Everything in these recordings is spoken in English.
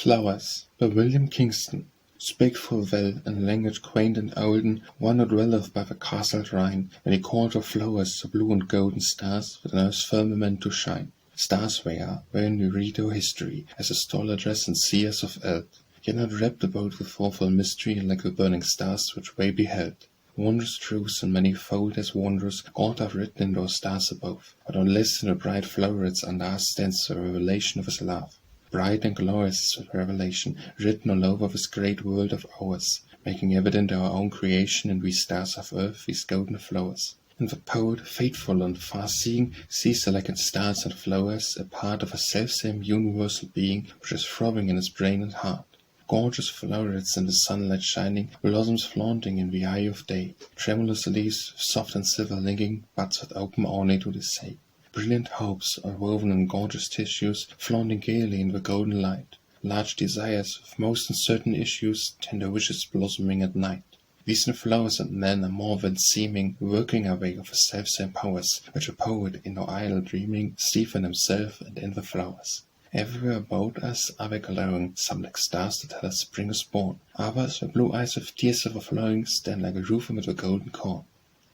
Flowers by Kingston. Spake full well, in language quaint and olden, one who dwelleth by the castled Rhine, when he called her flowers the blue and golden stars that on earth's firmament do shine. Stars they are, wherein we read our history, as astrologers and seers of eld, yet not wrapped about with awful mystery like the burning stars which we beheld. Wondrous truths and manifold as wondrous God hath written in those stars above, but on list in the bright flowerets under us stands the revelation of his love. Bright and glorious is that revelation, written all over this great world of ours, making evident our own creation in these stars of earth, these golden flowers. And the poet, faithful and far-seeing, sees the like in stars and flowers a part of a self-same universal being which is throbbing in his brain and heart. Gorgeous flowerets in the sunlight shining, blossoms flaunting in the eye of day, tremulous leaves, soft and silver linking, buds that open only to the say. Brilliant hopes are woven in gorgeous tissues, flaunting gaily in the golden light. Large desires, with most uncertain issues, tender wishes blossoming at night. These in flowers and men are more than seeming, working away of the self-same powers, which a poet, in no idle dreaming, sees in himself and in the flowers. Everywhere about us are they glowing, some like stars that tell us spring is born. Others, with blue eyes with tears overflowing, stand like a roof amid the golden corn.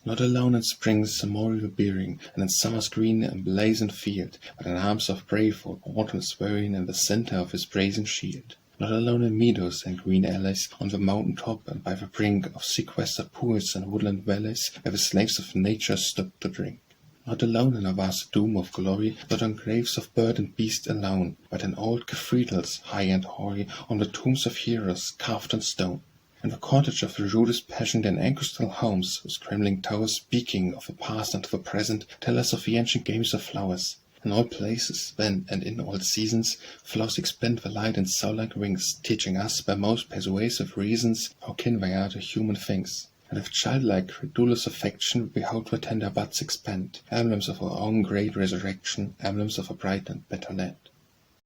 Not alone in spring's memorial bearing, and in summer's green and blazoned field, but in arms of brave old autumn's wherein in the centre of his brazen shield. Not alone in meadows and green alleys, on the mountain top and by the brink of sequestered pools and woodland valleys, where the slaves of nature stop to drink. Not alone in a vast doom of glory, not on graves of bird and beast alone, but in old cathedrals, high and hoary, on the tombs of heroes carved in stone. In the cottage of the rudest peasant in ancestral homes, whose crumbling towers, speaking of the past and of the present, tell us of the ancient games of flowers. In all places, then, and in all seasons, flowers expend the light in soul-like wings, teaching us, by most persuasive reasons, how kin they are to human things. And with childlike, credulous affection, we behold their tender buds expand, emblems of our own great resurrection, emblems of a bright and better land.